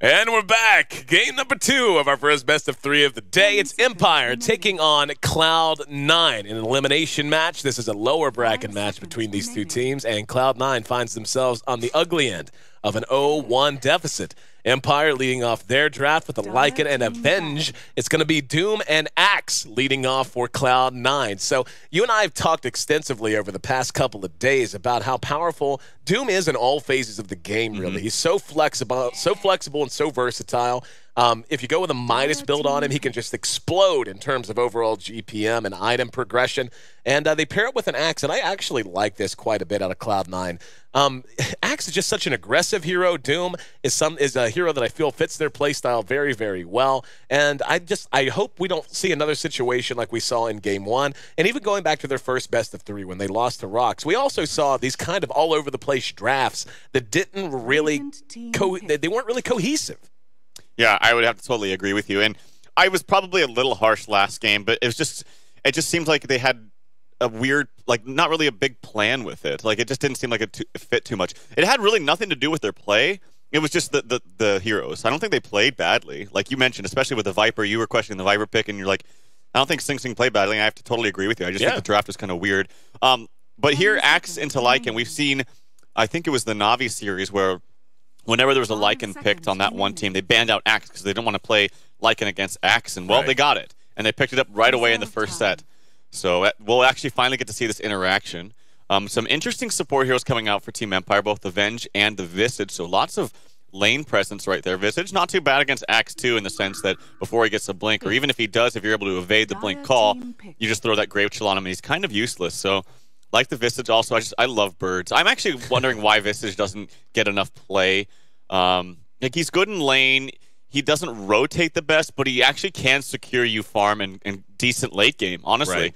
And we're back. Game number 2 of our first best of 3 of the day. It's Empire taking on Cloud9 in an elimination match. This is a lower bracket match between these two teams, and Cloud9 finds themselves on the ugly end of an 0-1 deficit. Empire leading off their draft with a Lycan and Avenge. It's going to be Doom and Axe leading off for Cloud9. So you and I have talked extensively over the past couple of days about how powerful Doom is in all phases of the game, really. He's so flexible and so versatile. If you go with a minus build on him, he can just explode in terms of overall GPM and item progression. And they pair it with an Axe, and I actually like this quite a bit out of Cloud9. Axe is just such an aggressive hero. Doom is a hero that I feel fits their playstyle very, very well. And I hope we don't see another situation like we saw in Game 1. And even going back to their first best of 3 when they lost to Rocks, we also saw these kind of all over the place drafts that didn't really they weren't really cohesive. Yeah, I would have to totally agree with you. And I was probably a little harsh last game, but it just seemed like they had a weird, like, not really a big plan with it. Like, it just didn't seem like it fit too much. It had really nothing to do with their play. It was just the heroes. I don't think they played badly. Like you mentioned, especially with the Viper, you were questioning the Viper pick, and you're like, I don't think Sing Sing played badly. And I have to totally agree with you. I just think the draft was kind of weird. But here, Axe into Lycan, we've seen, I think it was the Navi series where whenever there was a Lycan picked on that one team, they banned out Axe because they didn't want to play Lycan against Axe. And, well, they got it. And they picked it up right away in the first set. So we'll actually finally get to see this interaction. Some interesting support heroes coming out for Team Empire, both the Venge and the Visage. So lots of lane presence right there. Visage, not too bad against Axe, too, in the sense that before he gets a blink, or even if he does, if you're able to evade the blink call, you just throw that Grave Chill on him, and he's kind of useless. So like the Visage, also, I love birds. I'm actually wondering why Visage doesn't get enough play. Like, he's good in lane. He doesn't rotate the best, but he actually can secure you farm and decent late game, honestly.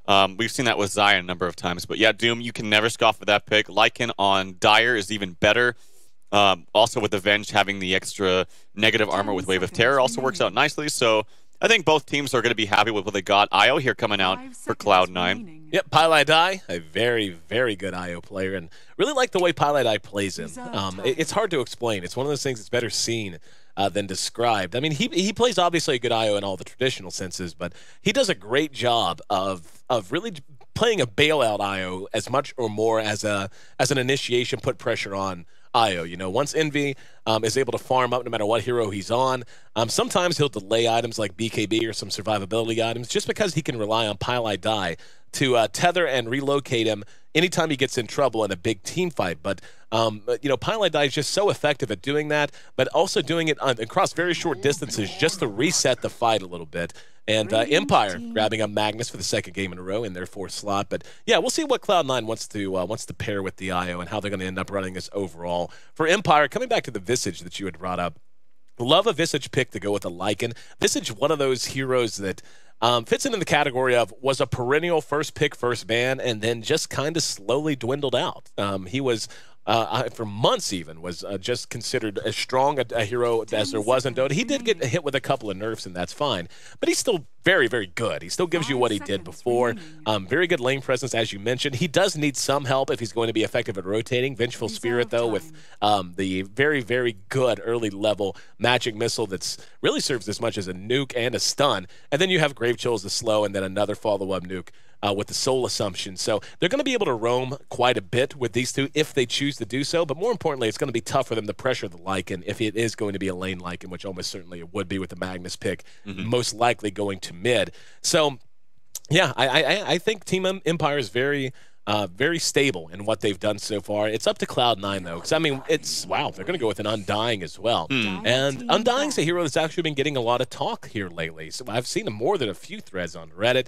Right. We've seen that with Zion a number of times. But yeah, Doom, you can never scoff at that pick. Lycan on Dire is even better. Also with Avenge having the extra negative armor with Wave of Terror also works out nicely. So I think both teams are going to be happy with what they got. IO here coming out for Cloud9. Yep, Pieliedie, a very, very good IO player, and really like the way Pieliedie plays him. It's hard to explain. It's one of those things that's better seen than described. I mean, he plays obviously a good IO in all the traditional senses, but he does a great job of really playing a bailout IO as much or more as an initiation, put pressure on IO. You know, once Envy is able to farm up no matter what hero he's on, sometimes he'll delay items like BKB or some survivability items just because he can rely on Pieliedie to tether and relocate him anytime he gets in trouble in a big team fight. But, you know, Pieliedie is just so effective at doing that, but also doing it across very short distances just to reset the fight a little bit. And Empire grabbing a Magnus for the second game in a row in their 4th slot. But, yeah, we'll see what Cloud9 wants to pair with the IO and how they're going to end up running this overall. For Empire, coming back to the Visage that you had brought up, love a Visage pick to go with a Lycan. Visage, one of those heroes that fits into the category of was a perennial first pick, first ban, and then just kind of slowly dwindled out. He was, for months even, was just considered as strong a hero as there was in Dota. He did get hit with a couple of nerfs, and that's fine. But he's still very, very good. He still gives you what he did before. Very good lane presence, as you mentioned. He does need some help if he's going to be effective at rotating. Vengeful Spirit, though, with the very, very good early-level magic missile that's really serves as much as a nuke and a stun. And then you have Grave Chill as the slow, and then another follow-up nuke with the Soul Assumption. So they're going to be able to roam quite a bit with these two if they choose to do so. But more importantly, it's going to be tough for them to pressure the Lycan if it is going to be a lane Lycan, which almost certainly it would be with the Magnus pick, most likely going to mid. So, yeah, I think Team Empire is very stable in what they've done so far. It's up to Cloud9, though, because, I mean, wow, they're going to go with an Undying as well. And Undying's a hero that's actually been getting a lot of talk here lately. So I've seen more than a few threads on Reddit.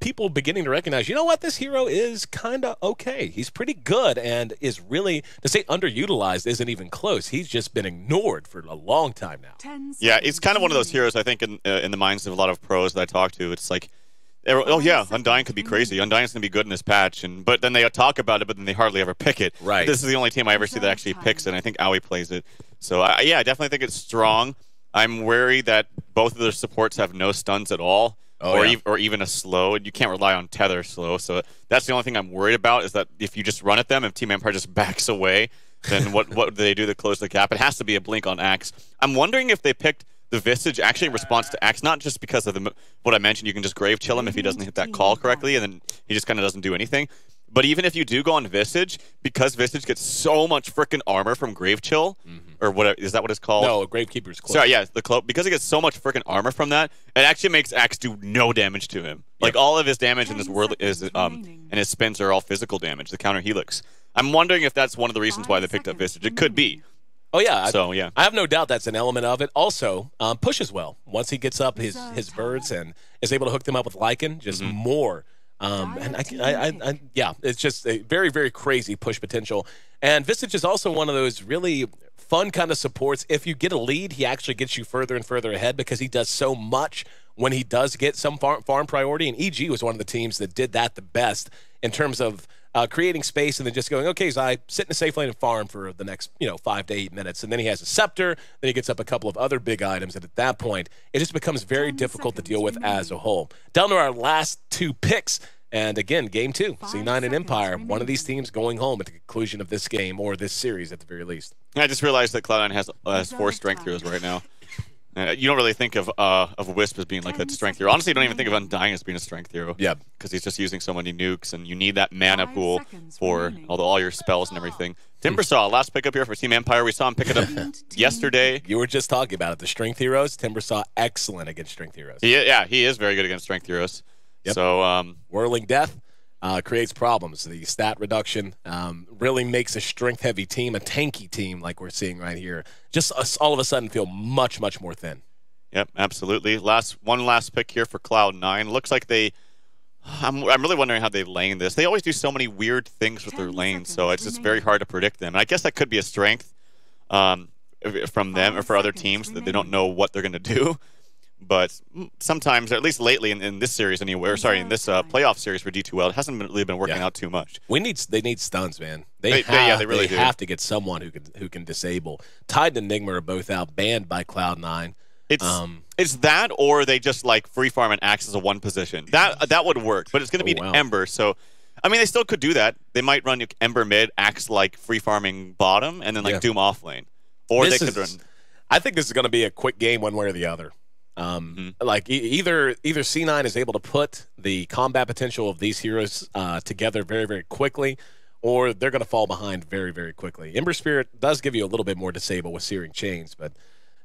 People beginning to recognize, you know what, this hero is kind of okay. He's pretty good and is really, to say underutilized isn't even close. He's just been ignored for a long time now. Yeah, it's kind of one of those heroes, I think, in the minds of a lot of pros that I talk to. It's like, oh yeah, Undying could be crazy. Undying's going to be good in this patch. But then they talk about it, but then they hardly ever pick it. Right. This is the only team I ever see that actually picks it, and I think Aoi plays it. So, yeah, I definitely think it's strong. I'm wary that both of their supports have no stuns at all. Or even a slow, and you can't rely on tether slow. So that's the only thing I'm worried about, is that if you just run at them, if Team Empire just backs away, then what do they do to close the gap? It has to be a blink on Axe. I'm wondering if they picked the Visage actually in response to Axe, not just because of what I mentioned, you can just grave chill him if he doesn't hit that call correctly, and then he just kind of doesn't do anything. But even if you do go on Visage, because Visage gets so much freaking armor from grave chill, or what is that what it's called? No, Gravekeeper's cloak. Sorry, yeah, the cloak. Because he gets so much freaking armor from that, it actually makes Axe do no damage to him. Like all of his damage in this world is and his spins are all physical damage, the counter helix. I'm wondering if that's one of the reasons why they picked up Visage. It could be. Oh, yeah. So, yeah. I have no doubt that's an element of it. Also, pushes well. Once he gets up his birds and is able to hook them up with Lycan, just more. And yeah, it's just a very, very crazy push potential. And Visage is also one of those really fun kind of supports. If you get a lead, he actually gets you further and further ahead because he does so much when he does get some farm priority. And EG was one of the teams that did that the best in terms of creating space and then just going, okay, Zai, sit in a safe lane and farm for the next 5 to 8 minutes. And then he has a scepter, then he gets up a couple of other big items, and at that point, it just becomes very difficult to deal with as a whole. Down to our last 2 picks, and again, game 2, C9 and Empire, one of these teams going home at the conclusion of this game, or this series at the very least. I just realized that Cloud9 has 4 strength heroes right now. You don't really think of Wisp as being like a strength hero. Honestly, you don't even think of Undying as being a strength hero. Yeah. Because he's just using so many nukes, and you need that mana pool for all your spells and everything. Timbersaw, last pickup here for Team Empire. We saw him pick it up yesterday. You were just talking about it. The strength heroes, Timbersaw, excellent against strength heroes. He is very good against strength heroes. Yep. So, Whirling Death creates problems. The stat reduction really makes a strength-heavy team, a tanky team like we're seeing right here, just all of a sudden feel much, much more thin. Yep, absolutely. One last pick here for Cloud9. Looks like I'm really wondering how they lane this. They always do so many weird things with their lanes, so it's just very hard to predict them. And I guess that could be a strength from them or for other teams that they don't know what they're going to do. But sometimes, or at least lately in this series anywhere, in this playoff series for D2L, it hasn't really been working out too much. They need stuns, man. They really have to get someone who can disable. Tide and Enigma are both out, banned by Cloud9. It's that, or they just like free farm and Axe as a 1 position. That would work, but it's going to be an Ember. So, I mean, they still could do that. They might run Ember mid, Axe like free farming bottom, and then like Doom off lane. Or they could run. I think this is going to be a quick game, one way or the other. Like either C9 is able to put the combat potential of these heroes together very, very quickly, or they're going to fall behind very, very quickly. Ember Spirit does give you a little bit more disable with Searing Chains, but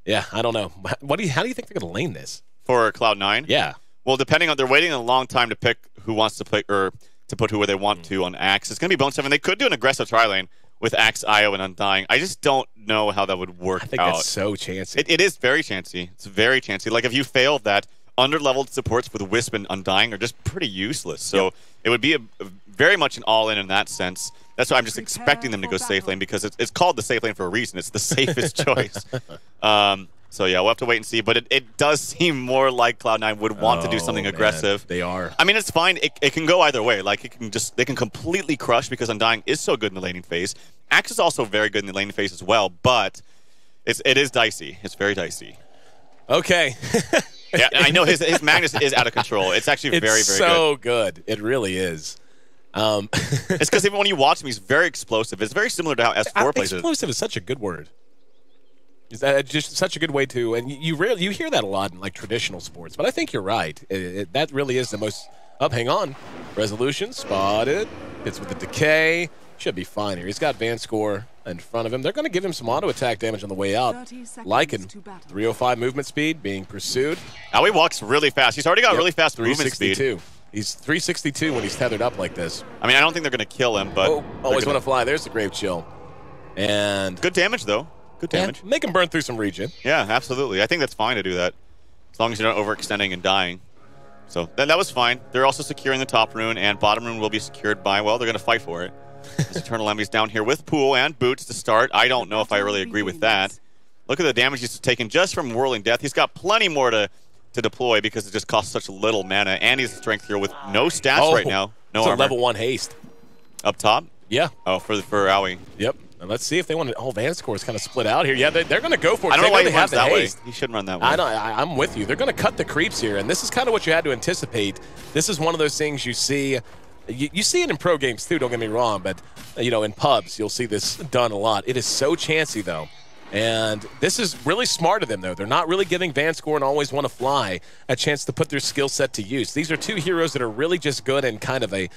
yeah, I don't know. How do you think they're going to lane this for Cloud9? Yeah. Well, they're waiting a long time to pick who wants to pick or to put who they want to on Axe. It's going to be Bone 7. They could do an aggressive tri lane with Axe, IO, and Undying. I just don't know how that would work out. I think that's so chancy. It is very chancy. It's very chancy. Like, if you fail that, under-leveled supports with Wisp and Undying are just pretty useless. So it would be very much an all-in in that sense. That's why I'm just expecting them to go safe lane, because it's called the safe lane for a reason. It's the safest choice. So, yeah, we'll have to wait and see. But it does seem more like Cloud9 would want to do something aggressive. They are. I mean, it's fine. It can go either way. Like, they can completely crush because Undying is so good in the laning phase. Axe is also very good in the laning phase as well, but it is dicey. It's very dicey. Okay. Yeah, I know his Magnus is out of control. It's actually very, very good. It's so good. It really is. It's because even when you watch him, he's very explosive. It's very similar to how S4 plays it. Explosive is such a good word. Is that just such a good way to, and you hear that a lot in like traditional sports, but I think you're right. That really is the most. Hang on. Resolution spotted. Hits with the decay. Should be fine here. He's got Vanscore in front of him. They're going to give him some auto attack damage on the way out. Lycan, 305 movement speed, being pursued. Now he walks really fast. He's already got really fast movement speed. He's 362 when he's tethered up like this. I mean, I don't think they're going to kill him, but always want to fly. There's the Grave Chill, and good damage though. Good damage. Make him burn through some regen. Yeah, absolutely. I think that's fine to do that, as long as you're not overextending and dying. So that was fine. They're also securing the top rune, and bottom rune will be secured by, well, they're going to fight for it. This Eternal Enemy's down here with Pool and Boots to start. I don't know if I really agree with that. Look at the damage he's taken just from Whirling Death. He's got plenty more to deploy because it just costs such little mana, and he's a strength hero with no stats right now. No armor. It's a level 1 haste. Up top? Yeah. Oh, for Owie. Yep. And let's see if they want to. Oh, Vanscore is kind of split out here. Yeah, they're going to go for it. I don't know why he have that haste. way. He shouldn't run that way. I'm with you. They're going to cut the creeps here, and this is kind of what you had to anticipate. This is one of those things you see You see it in pro games too, don't get me wrong, but you know, in pubs you'll see this done a lot. It is so chancy though. And this is really smart of them, though. They're not really giving Vanscore and Always Want to Fly a chance to put their skill set to use. These are two heroes that are really just good in kind of a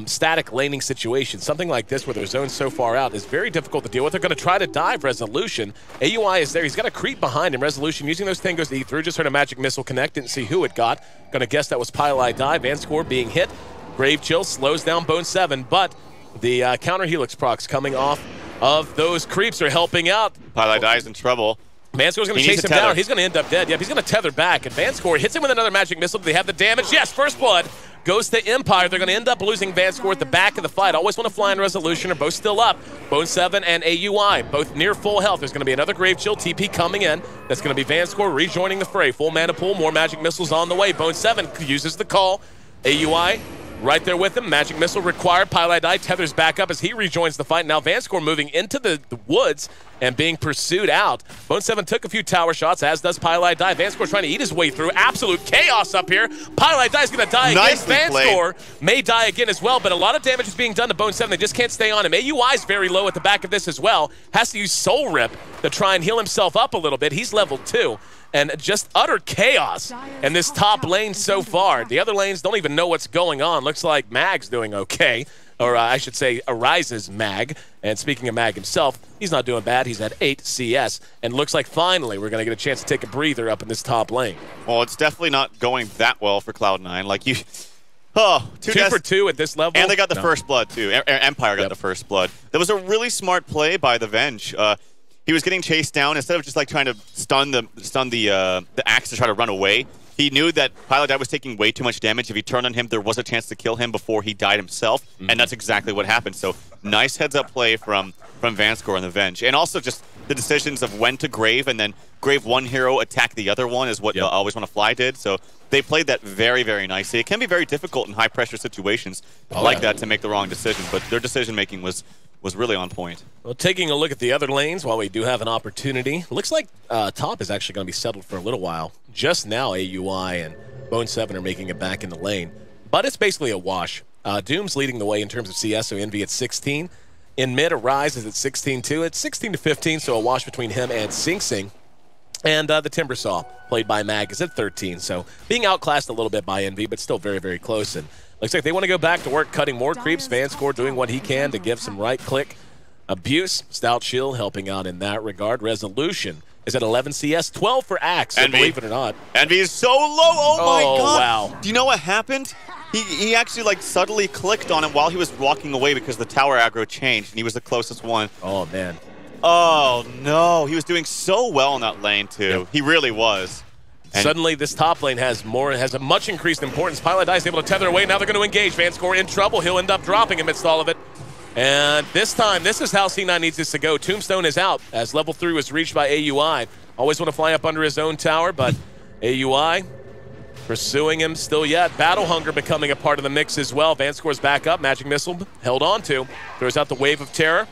static laning situation. Something like this where their zone's so far out is very difficult to deal with. They're going to try to dive Resolution. AUI is there. He's got a creep behind him. Resolution using those tangos to eat through. Just heard a magic missile connect. Didn't see who it got. Going to guess that was Pylai Die. Vanscore being hit. Grave Chill slows down Bone 7, but the counter Helix procs coming off of those creeps are helping out. Pylai Die's in trouble. Vanscore's going to chase him down. He's going to end up dead. Yep, he's going to tether back. And Vanscore hits him with another magic missile. Do they have the damage? Yes, first blood goes to Empire. They're going to end up losing Vanscore at the back of the fight. Always Want to Fly in Resolution are both still up. Bone 7 and AUI, both near full health. There's going to be another Grave Chill TP coming in. That's going to be Vanscore rejoining the fray. Full mana pool, more magic missiles on the way. Bone 7 uses the call. AUI right there with him. Magic missile required. Pylai Die tethers back up as he rejoins the fight. Now Vanscore moving into the woods and being pursued out. Bone 7 took a few tower shots, as does Pylai Die. Vanscore trying to eat his way through. Absolute chaos up here. Pylai Die is going to die again. Vanscore may die again as well, but a lot of damage is being done to Bone 7. They just can't stay on him. AUI is very low at the back of this as well. Has to use Soul Rip to try and heal himself up a little bit. He's level 2. And just utter chaos in this top lane so far. The other lanes don't even know what's going on. Looks like Mag's doing okay. Or I should say Arise's Mag. And speaking of Mag himself, he's not doing bad. He's at 8 CS. And looks like finally we're going to get a chance to take a breather up in this top lane. Well, it's definitely not going that well for Cloud9. Like you... Oh, two for two at this level. And they got the first blood, too. Empire got the first blood. That was a really smart play by the Venge. He was getting chased down. Instead of just like trying to stun the axe to try to run away, he knew that Pylai Die was taking way too much damage. If he turned on him, there was a chance to kill him before he died himself, and that's exactly what happened. So nice heads-up play from Vanscore and the Venge. And also just the decisions of when to Grave, and then Grave one hero, attack the other one is what the Always Want to Fly did. So they played that very, very nicely. It can be very difficult in high-pressure situations like that to make the wrong decision, but their decision-making was really on point. Well, taking a look at the other lanes while we do have an opportunity, looks like top is actually going to be settled for a little while. Just now, AUI and Bone 7 are making it back in the lane. But it's basically a wash. Doom's leading the way in terms of CS, so Envy at 16. In mid, Arise is at 16 too. It's 16 to 15, so a wash between him and Sing Sing. And the Timbersaw, played by Mag, is at 13. So being outclassed a little bit by Envy, but still very, very close. And looks like they want to go back to work cutting more creeps. Vanscore doing what he can to give some right-click abuse. Stout Shield helping out in that regard. Resolution is at 11 CS, 12 for Axe, so believe it or not. Envy is so low. Oh my god. Wow. Do you know what happened? He actually like subtly clicked on him while he was walking away because the tower aggro changed, and he was the closest one. Oh, man. Oh, no. He was doing so well in that lane, too. Yep. He really was. And suddenly, this top lane has a much increased importance. Pylai Die is able to tether away. Now they're going to engage. Vanscore in trouble. He'll end up dropping amidst all of it. And this time, this is how C9 needs this to go. Tombstone is out as level 3 was reached by AUI. Always Want to Fly up under his own tower, but AUI pursuing him still yet. Battle Hunger becoming a part of the mix as well. Vanscore's back up. Magic Missile held on to. Throws out the Wave of Terror.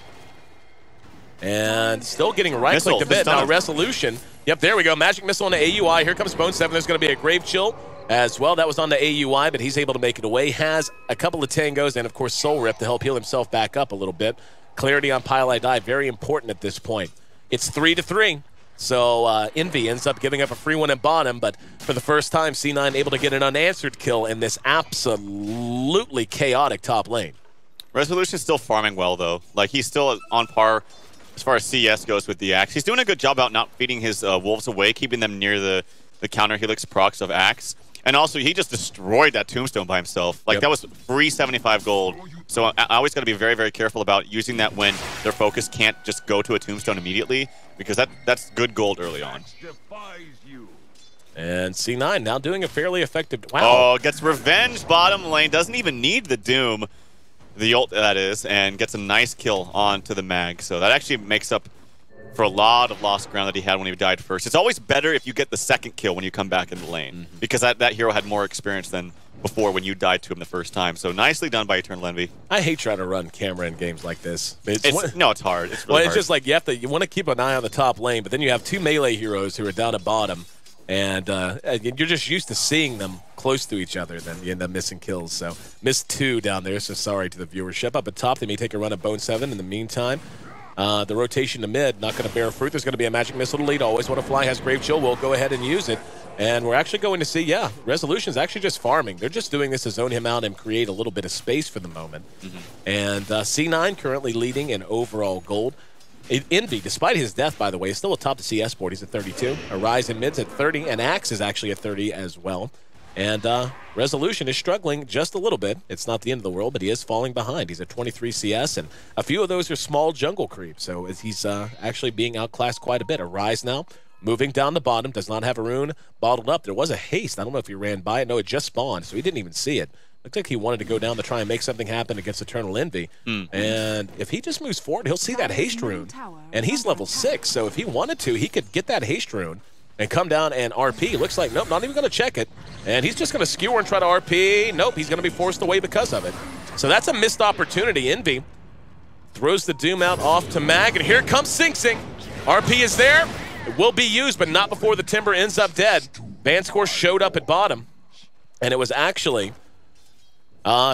And still getting right-clicked a bit. Now Resolution. Yep, there we go. Magic Missile on the AUI. Here comes Bone 7. There's going to be a Grave Chill as well. That was on the AUI, but he's able to make it away. Has a couple of tangos and, of course, Soul Rip to help heal himself back up a little bit. Clarity on Pylai Die, very important at this point. It's 3-3. So Envy ends up giving up a free one at bottom, but for the first time, C9 able to get an unanswered kill in this absolutely chaotic top lane. Resolution's still farming well, though. Like, he's still on par as far as CS goes with the Axe. He's doing a good job out not feeding his wolves away, keeping them near the counter helix procs of Axe. And also, he just destroyed that Tombstone by himself. Like, that was free 75 gold. So I always got to be very, very careful about using that when their focus can't just go to a Tombstone immediately, because that's good gold early on. And C9 now doing a fairly effective... Wow. Oh, gets revenge bottom lane. Doesn't even need the Doom, the ult that is, and gets a nice kill onto the Mag. So that actually makes up for a lot of lost ground that he had when he died first. It's always better if you get the second kill when you come back in the lane, because that hero had more experience than before when you died to him the first time. So nicely done by Eternal Envy. I hate trying to run camera in games like this. No, it's hard. It's really hard. It's just like you want to keep an eye on the top lane, but then you have two melee heroes who are down at bottom, and you're just used to seeing them close to each other, then you end up missing kills. So missed 2 down there, so sorry to the viewership. Up at top, they may take a run at Bone 7 in the meantime. The rotation to mid, not going to bear fruit. There's going to be a magic missile to lead. Always want to fly, has Grave Chill. We'll go ahead and use it. And we're actually going to see, yeah, Resolution's actually just farming. They're just doing this to zone him out and create a little bit of space for the moment. And C9 currently leading in overall gold. Envy, despite his death, by the way, is still atop the CS board. He's at 32. Arise in mid's at 30, and Axe is actually at 30 as well. And Resolution is struggling just a little bit. It's not the end of the world, but he is falling behind. He's at 23 CS, and a few of those are small jungle creeps. So he's actually being outclassed quite a bit. Arise now, moving down the bottom, does not have a rune bottled up. There was a haste. I don't know if he ran by it. No, it just spawned, so he didn't even see it. Looked like he wanted to go down to try and make something happen against Eternal Envy. And if he just moves forward, he'll see that haste rune. And he's level 6, so if he wanted to, he could get that haste rune and come down and RP. Looks like, nope, not even going to check it. And he's just going to skewer and try to RP. Nope, he's going to be forced away because of it. So that's a missed opportunity. Envy throws the Doom out off to Mag, and here comes Sing Sing. RP is there. It will be used, but not before the Timber ends up dead. Vanscore showed up at bottom, and it was actually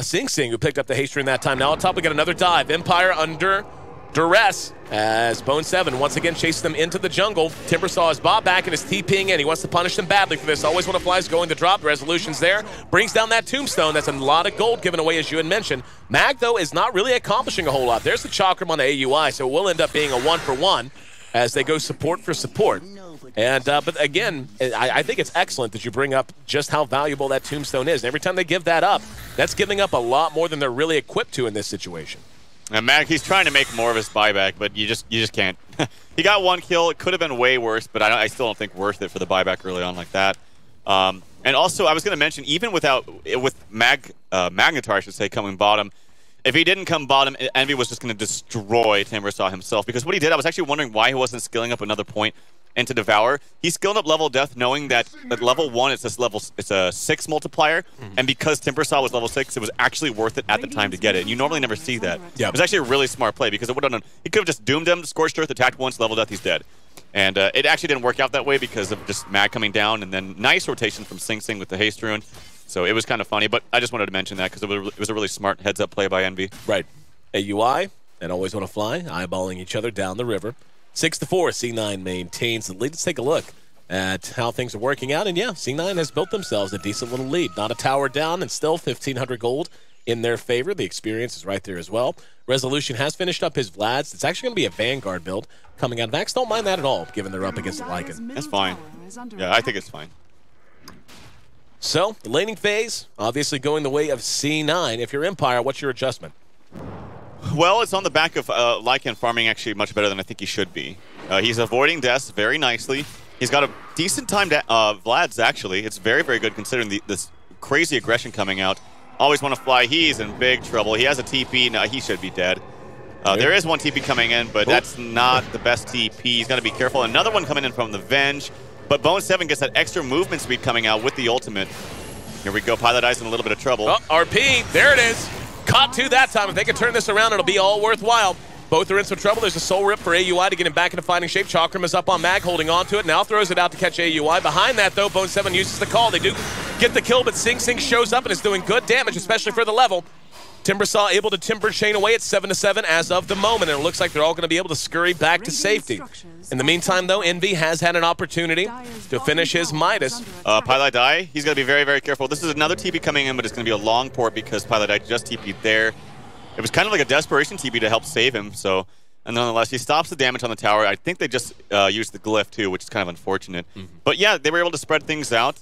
Sing Sing who picked up the haste rune that time. Now on top, we got another dive. Empire under duress as Bone 7 once again chases them into the jungle. Timber saw his Bob back and is TPing in. He wants to punish them badly for this. Always when a fly's going to drop. Resolution's there. Brings down that tombstone. That's a lot of gold given away, as you had mentioned. Mag, though, is not really accomplishing a whole lot. There's the Chakram on the AUI, so it will end up being a 1-for-1 as they go support for support. And but again, I think it's excellent that you bring up just how valuable that tombstone is. Every time they give that up, that's giving up a lot more than they're really equipped to in this situation. And Mag, he's trying to make more of his buyback, but you just can't. He got 1 kill. It could have been way worse, but I still don't think worth it for the buyback early on like that. And also, I was going to mention, even with Magnetar, I should say, coming bottom, if he didn't come bottom, Envy was just going to destroy Timbersaw himself. Because what he did, I was actually wondering why he wasn't skilling up another point into Devour. He skilled up level death knowing that at level 1 it's a 6 multiplier, and because Timbersaw was level 6, it was actually worth it at the time to get it. You normally never see that. Yeah. It was actually a really smart play because it would have he could have just doomed him, Scorched Earth, attacked once, level death, he's dead. And it actually didn't work out that way because of just Mag coming down, and then nice rotation from Sing Sing with the haste rune. So it was kind of funny, but I just wanted to mention that because it was a really smart heads-up play by Envy. Right. AUI and Always Want to Fly, eyeballing each other down the river. 6-4, C9 maintains the lead. Let's take a look at how things are working out. And yeah, C9 has built themselves a decent little lead. Not a tower down, and still 1,500 gold in their favor. The experience is right there as well. Resolution has finished up his Vlads. It's actually going to be a Vanguard build coming out. Vax don't mind that at all, given they're up against Lycan. That's fine. Yeah, I think it's fine. So, the laning phase, obviously going the way of C9. If you're Empire, what's your adjustment? Well, it's on the back of Lycan farming actually much better than I think he should be. He's avoiding deaths very nicely. He's got a decent time to Vlad's, actually. It's very, very good considering this crazy aggression coming out. Always Want to Fly. He's in big trouble. He has a TP. No, he should be dead. There is one TP coming in, but that's not the best TP. He's got to be careful. Another one coming in from the Venge. But Bone 7 gets that extra movement speed coming out with the ultimate. Here we go. Pilot Eye's in a little bit of trouble. Oh, RP. There it is. Caught 2 that time. If they can turn this around, it'll be all worthwhile. Both are in some trouble. There's a soul rip for AUI to get him back into fighting shape. Chakram is up on Mag, holding on to it. Now throws it out to catch AUI. Behind that, though, Bone 7 uses the call. They do get the kill, but Sing Sing shows up and is doing good damage, especially for the level. Timbersaw able to Timber chain away at 7-7 as of the moment, and it looks like they're all going to be able to scurry back to safety. In the meantime, though, Envy has had an opportunity to finish his Midas. Pilot Eye, he's got to be very, very careful. This is another TP coming in, but it's going to be a long port because Pilot Eye just TP'd there. It was kind of like a desperation TP to help save him, so... And nonetheless, he stops the damage on the tower. I think they just used the glyph, too, which is kind of unfortunate. But yeah, they were able to spread things out.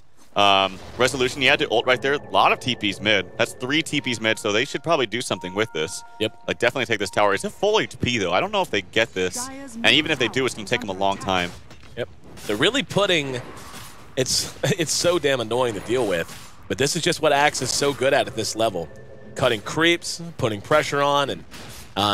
Resolution, he had to ult right there. A lot of TPs mid. That's 3 TPs mid, so they should probably do something with this. Yep. Like, definitely take this tower. It's a full HP, though. I don't know if they get this. And even if they do, it's going to take them a long time. Yep. They're really putting... It's so damn annoying to deal with. But this is just what Axe is so good at this level. Cutting creeps, putting pressure on, and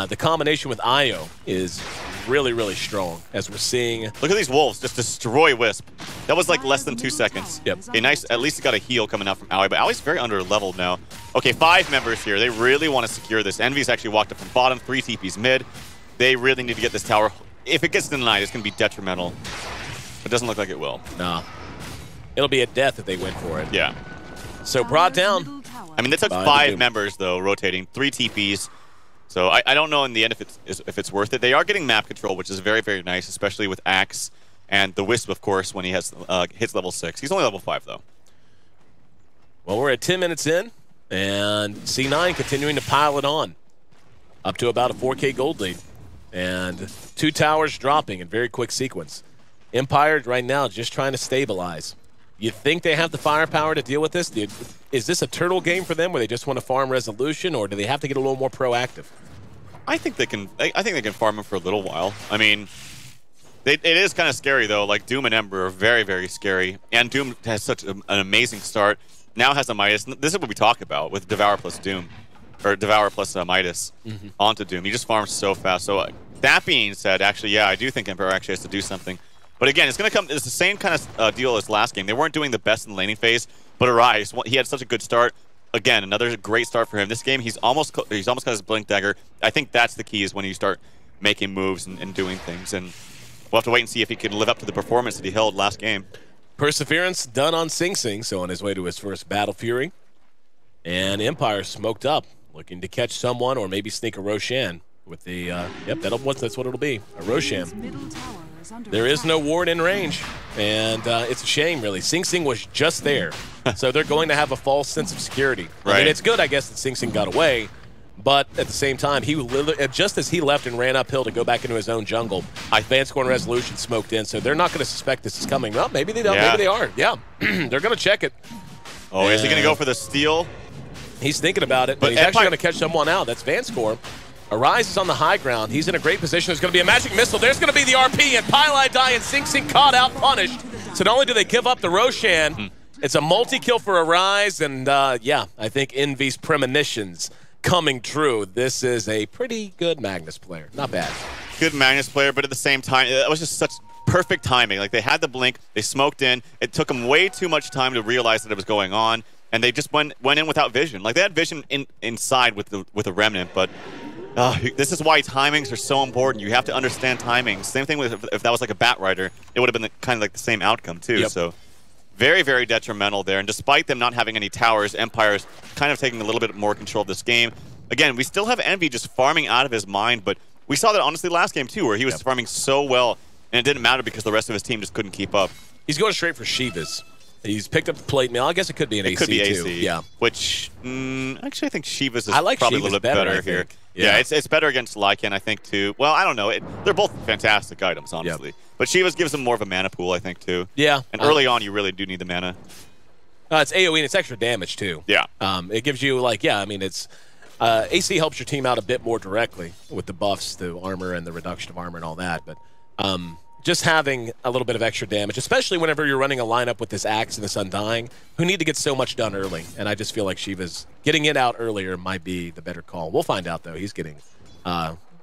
the combination with Io is really, really strong, as we're seeing. Look at these wolves just destroy Wisp. That was like less than 2 seconds. Yep. Okay, nice. At least he got a heal coming out from Aoi, but Aoi's very under-leveled now. Okay, 5 members here. They really want to secure this. Envy's actually walked up from bottom, 3 TPs mid. They really need to get this tower. If it gets denied, it's going to be detrimental. It doesn't look like it will. Nah. It'll be a death if they win for it. Yeah. So brought down. I mean, they took 5 members, though, rotating, 3 TPs. So I don't know in the end if it's worth it. They are getting map control, which is very, very nice, especially with Axe and the Wisp, of course, when he has hits level 6. He's only level 5, though. Well, we're at 10 minutes in, and C9 continuing to pile it on, up to about a 4K gold lead. And 2 towers dropping in very quick sequence. Empire right now just trying to stabilize. You think they have the firepower to deal with this? Is this a turtle game for them where they just want to farm resolution, or do they have to get a little more proactive? I think they can. I think they can farm him for a little while. I mean, it is kind of scary though. Like Doom and Ember are very, very scary, and Doom has such an amazing start. Now has a Midas. This is what we talk about with Devour plus Doom, or Devour plus Midas onto Doom. He just farms so fast. So that being said, actually, yeah, I do think Emperor actually has to do something. But again, it's going to come. It's the same kind of deal as last game. They weren't doing the best in the laning phase, but Arise, he had such a good start. Again, another great start for him. This game, he's almost got his Blink Dagger. I think that's the key, is when you start making moves and doing things. And we'll have to wait and see if he can live up to the performance that he held last game. Perseverance done on Sing Sing, so on his way to his first Battle Fury. And Empire smoked up, looking to catch someone or maybe sneak a Roshan with the, yep, that's what it'll be, a Roshan. There is no ward in range, and it's a shame, really. Sing Sing was just there, so they're going to have a false sense of security. Right. I mean, it's good, I guess, that Sing Sing got away, but at the same time, just as he left and ran uphill to go back into his own jungle, Vanscore and Resolution smoked in, so they're not going to suspect this is coming. Well, maybe they don't, maybe they are. Yeah, they're going to check it. Oh, is he going to go for the steal? He's thinking about it, but he's actually going to catch someone out. That's Vanscore. Arise is on the high ground. He's in a great position. There's going to be a magic missile. There's going to be the RP, and Pylai die, and Sing Sing caught out, punished. So not only do they give up the Roshan, it's a multi-kill for Arise, and yeah, I think Envy's premonitions coming true. This is a pretty good Magnus player. Not bad. Good Magnus player, but at the same time, it was just such perfect timing. Like, they had the blink, they smoked in. It took them way too much time to realize that it was going on, and they just went in without vision. Like, they had vision inside with a remnant, but this is why timings are so important. You have to understand timings. Same thing with if that was like a Bat Rider, it would have been kind of like the same outcome too. Yep. So very, very detrimental there. And despite them not having any towers, Empire's kind of taking a little bit more control of this game. Again, we still have Envy just farming out of his mind, but we saw that honestly last game too, where he was farming so well, and it didn't matter because the rest of his team just couldn't keep up. He's going straight for Shivas. He's picked up the plate mail. I guess it could be an AC It could be AC, too. Yeah. Which, actually I think Shivas is probably Shivas a little bit better here. Yeah, it's better against Lycan, I think, too. Well, I don't know. They're both fantastic items, honestly. Yep. But Shivas gives them more of a mana pool, I think, too. Yeah. And early on, you really do need the mana. It's AoE, and it's extra damage, too. Yeah. It gives you, like, yeah, I mean, it's... AC helps your team out a bit more directly with the buffs, the armor, and the reduction of armor and all that. But just having a little bit of extra damage, especially whenever you're running a lineup with this Axe and this Undying, who need to get so much done early. And I just feel like Shiva's getting it out earlier might be the better call. We'll find out, though. He's getting,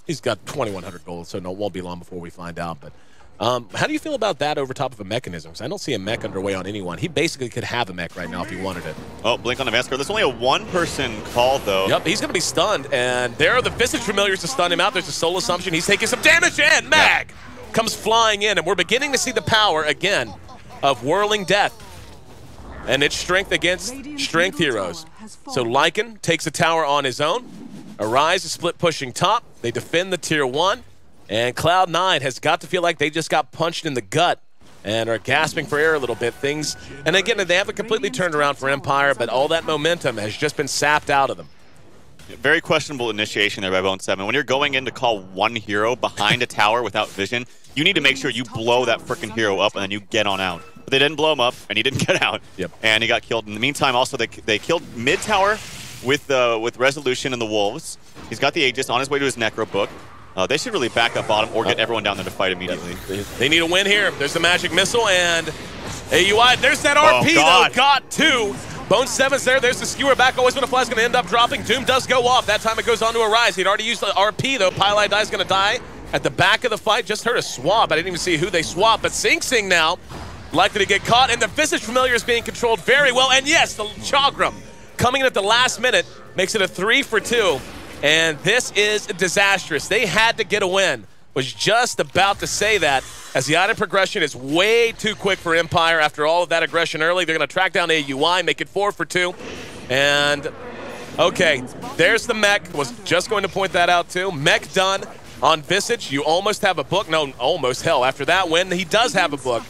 he's got 2,100 gold, so it won't be long before we find out. But how do you feel about that over top of a mechanism? Because I don't see a mech underway on anyone. He basically could have a mech right now if he wanted it. Oh, blink on the Vanscore. There's only a one-person call, though. Yep, he's going to be stunned, and there are the Visage Familiars to stun him out. There's a Soul Assumption. He's taking some damage, and Mag comes flying in, and we're beginning to see the power, again, of Whirling Death. And it's strength against strength heroes. So Lycan takes a tower on his own. Arise is split pushing top. They defend the tier 1. And Cloud9 has got to feel like they just got punched in the gut and are gasping for air a little bit. And again, they haven't completely turned around for Empire, but all that momentum has just been sapped out of them. Very questionable initiation there by Bone 7. When you're going in to call one hero behind a tower without vision, you need to make sure you blow that freaking hero up and then you get on out. But they didn't blow him up, and he didn't get out. Yep. And he got killed. In the meantime, also, they killed mid-tower with Resolution and the Wolves. He's got the Aegis on his way to his Necro Book. They should really back up bottom or get everyone down there to fight immediately. They need a win here. There's the Magic Missile, and AUI, there's that RP, though. Got two. Bone 7's there. There's the skewer back. Always when a fly's going to end up dropping. Doom does go off. That time it goes on to Arise. He'd already used the RP, though. Pylai Die's going to die at the back of the fight. Just heard a swap. I didn't even see who they swapped, but Sing Sing now likely to get caught, and the Visage Familiar is being controlled very well. And yes, the Chagram coming in at the last minute makes it a 3 for 2. And this is disastrous. They had to get a win. Was just about to say that, as the item progression is way too quick for Empire after all of that aggression early. They're going to track down AUI, make it 4 for 2. And, okay, there's the mech. Was just going to point that out, too. Mech done on Visage. You almost have a book. No, almost. Hell, after that win, he does have a book.